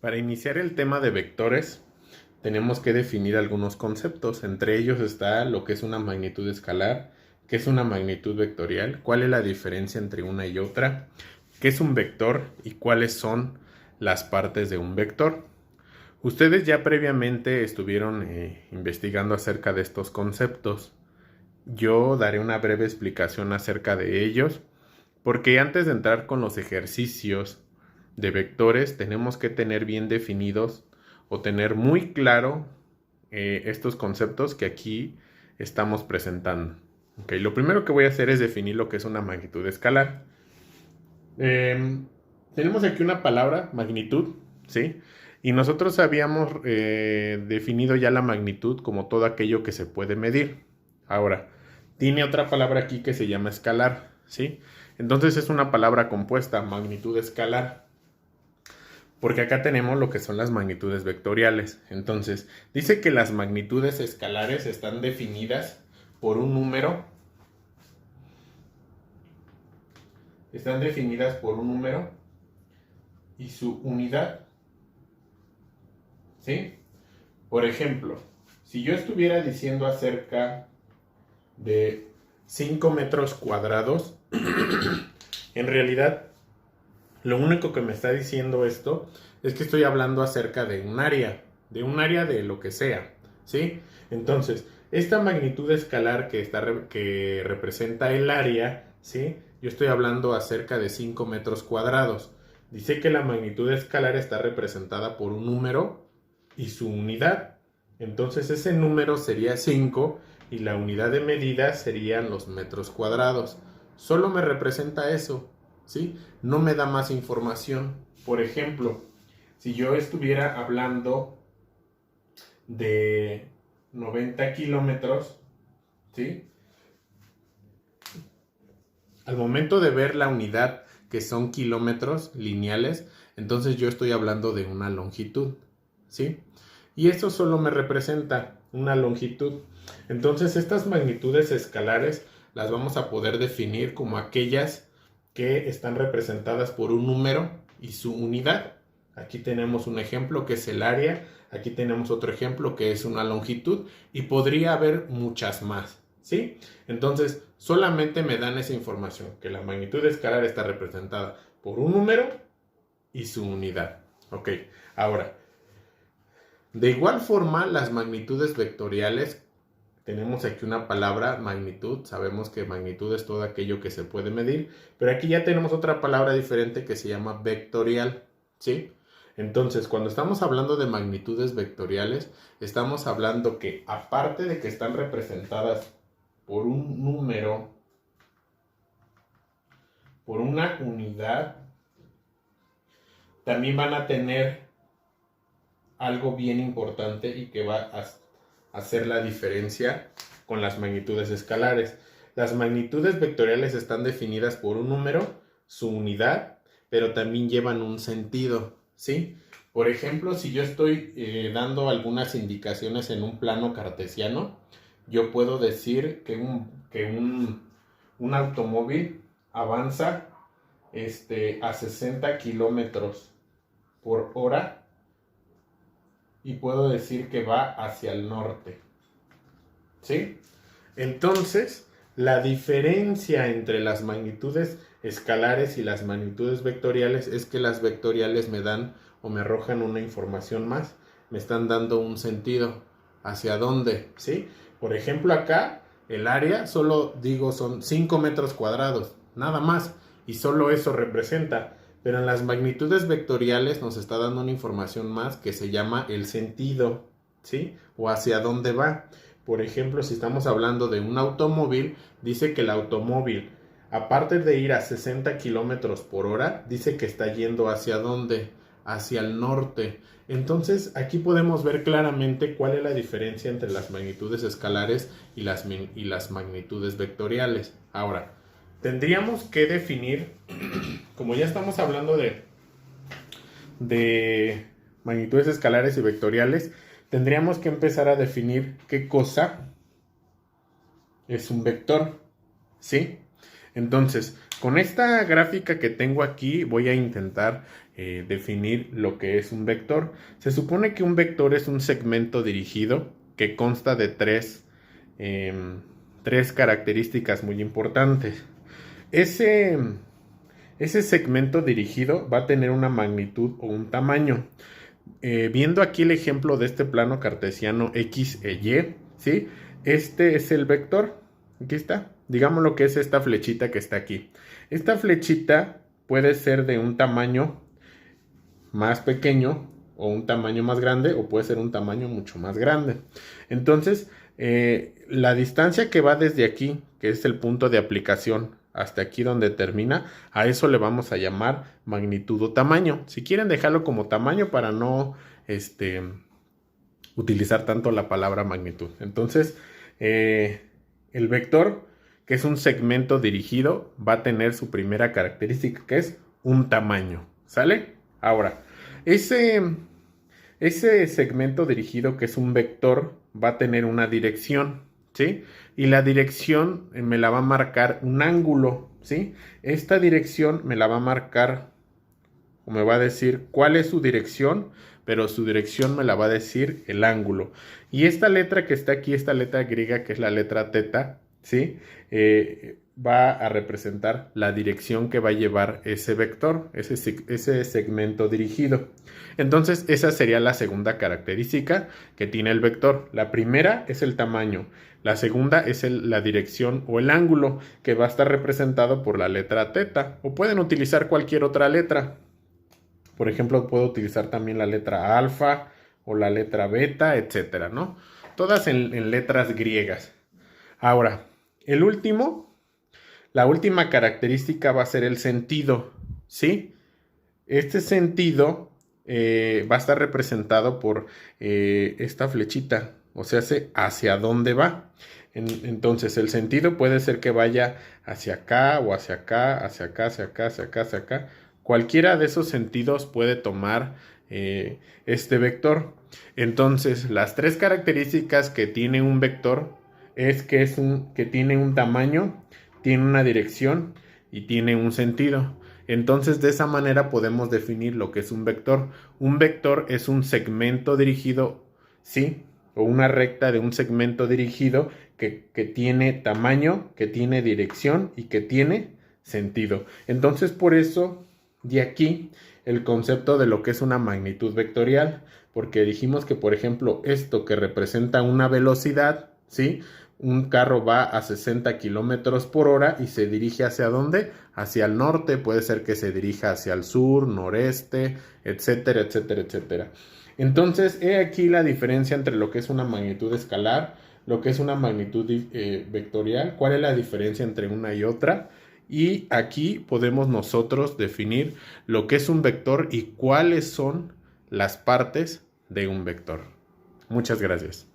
Para iniciar el tema de vectores, tenemos que definir algunos conceptos. Entre ellos está lo que es una magnitud escalar, qué es una magnitud vectorial, cuál es la diferencia entre una y otra, qué es un vector y cuáles son las partes de un vector. Ustedes ya previamente estuvieron investigando acerca de estos conceptos. Yo daré una breve explicación acerca de ellos, porque antes de entrar con los ejercicios de vectores tenemos que tener bien definidos o tener muy claro estos conceptos que aquí estamos presentando. Okay, lo primero que voy a hacer es definir lo que es una magnitud escalar. Tenemos aquí una palabra, magnitud, ¿sí? Y nosotros habíamos definido ya la magnitud como todo aquello que se puede medir. Ahora, tiene otra palabra aquí que se llama escalar, ¿sí? Entonces es una palabra compuesta, magnitud escalar. Porque acá tenemos lo que son las magnitudes vectoriales. Entonces, dice que las magnitudes escalares están definidas por un número. Están definidas por un número y su unidad. ¿Sí? Por ejemplo, si yo estuviera diciendo acerca de 5 metros cuadrados, en realidad lo único que me está diciendo esto es que estoy hablando acerca de un área de lo que sea, ¿sí? Entonces, esta magnitud escalar que representa el área, ¿sí? Yo estoy hablando acerca de 5 metros cuadrados. Dice que la magnitud escalar está representada por un número y su unidad. Entonces, ese número sería 5 y la unidad de medida serían los metros cuadrados. Solo me representa eso, ¿sí? No me da más información. Por ejemplo, si yo estuviera hablando de 90 kilómetros, ¿sí? Al momento de ver la unidad, que son kilómetros lineales, entonces yo estoy hablando de una longitud, ¿sí? Y eso solo me representa una longitud. Entonces estas magnitudes escalares las vamos a poder definir como aquellas que están representadas por un número y su unidad. Aquí tenemos un ejemplo que es el área, aquí tenemos otro ejemplo que es una longitud y podría haber muchas más, ¿sí? Entonces solamente me dan esa información, que la magnitud escalar está representada por un número y su unidad. Ok, ahora, de igual forma las magnitudes vectoriales. Tenemos aquí una palabra, magnitud. Sabemos que magnitud es todo aquello que se puede medir. Pero aquí ya tenemos otra palabra diferente que se llama vectorial, ¿sí? Entonces, cuando estamos hablando de magnitudes vectoriales, estamos hablando que aparte de que están representadas por un número, por una unidad, también van a tener algo bien importante y que va a hacer la diferencia con las magnitudes escalares. Las magnitudes vectoriales están definidas por un número, su unidad, pero también llevan un sentido, ¿sí? Por ejemplo, si yo estoy dando algunas indicaciones en un plano cartesiano, yo puedo decir que un automóvil avanza a 60 kilómetros por hora y puedo decir que va hacia el norte, ¿sí? Entonces, la diferencia entre las magnitudes escalares y las magnitudes vectoriales es que las vectoriales me dan o me arrojan una información más, me están dando un sentido. ¿Hacia dónde? ¿Sí? Por ejemplo, acá el área solo digo son 5 metros cuadrados, nada más, y solo eso representa. Pero en las magnitudes vectoriales nos está dando una información más que se llama el sentido, ¿sí? O hacia dónde va. Por ejemplo, si estamos hablando de un automóvil, dice que el automóvil, aparte de ir a 60 kilómetros por hora, dice que está yendo hacia dónde, hacia el norte. Entonces, aquí podemos ver claramente cuál es la diferencia entre las magnitudes escalares y las magnitudes vectoriales. Ahora, tendríamos que definir, como ya estamos hablando de magnitudes escalares y vectoriales, tendríamos que empezar a definir qué cosa es un vector, ¿sí? Entonces, con esta gráfica que tengo aquí, voy a intentar definir lo que es un vector. Se supone que un vector es un segmento dirigido que consta de tres características muy importantes. Ese segmento dirigido va a tener una magnitud o un tamaño. Viendo aquí el ejemplo de este plano cartesiano X e Y, ¿sí? Este es el vector. Aquí está. Digamos lo que es esta flechita que está aquí. Esta flechita puede ser de un tamaño más pequeño o un tamaño más grande, o puede ser un tamaño mucho más grande. Entonces, la distancia que va desde aquí, que es el punto de aplicación, hasta aquí donde termina, a eso le vamos a llamar magnitud o tamaño. Si quieren dejarlo como tamaño para no utilizar tanto la palabra magnitud. Entonces, el vector, que es un segmento dirigido, va a tener su primera característica, que es un tamaño. ¿Sale? Ahora, ese segmento dirigido, que es un vector, va a tener una dirección, ¿sí? Y la dirección me la va a marcar un ángulo, ¿sí? Esta dirección me la va a marcar, o me va a decir cuál es su dirección, pero su dirección me la va a decir el ángulo. Y esta letra que está aquí, esta letra griega, que es la letra teta, ¿sí? Va a representar la dirección que va a llevar ese vector, ese segmento dirigido. Entonces, esa sería la segunda característica que tiene el vector. La primera es el tamaño. La segunda es la dirección o el ángulo, que va a estar representado por la letra teta. O pueden utilizar cualquier otra letra. Por ejemplo, puedo utilizar también la letra alfa o la letra beta, etcétera, ¿no? Todas en letras griegas. Ahora, la última característica va a ser el sentido, ¿sí? Este sentido va a estar representado por esta flechita, o sea, hacia dónde va. Entonces, el sentido puede ser que vaya hacia acá o hacia acá, hacia acá, hacia acá, hacia acá, hacia acá. Cualquiera de esos sentidos puede tomar este vector. Entonces, las tres características que tiene un vector es que tiene un tamaño, tiene una dirección y tiene un sentido. Entonces, de esa manera podemos definir lo que es un vector. Un vector es un segmento dirigido, ¿sí? O una recta de un segmento dirigido que tiene tamaño, que tiene dirección y que tiene sentido. Entonces, por eso, de aquí, el concepto de lo que es una magnitud vectorial. Porque dijimos que, por ejemplo, esto que representa una velocidad, ¿sí? Un carro va a 60 kilómetros por hora y se dirige ¿hacia dónde? Hacia el norte, puede ser que se dirija hacia el sur, noreste, etcétera, etcétera, etcétera. Entonces, he aquí la diferencia entre lo que es una magnitud escalar, lo que es una magnitud vectorial, cuál es la diferencia entre una y otra. Y aquí podemos nosotros definir lo que es un vector y cuáles son las partes de un vector. Muchas gracias.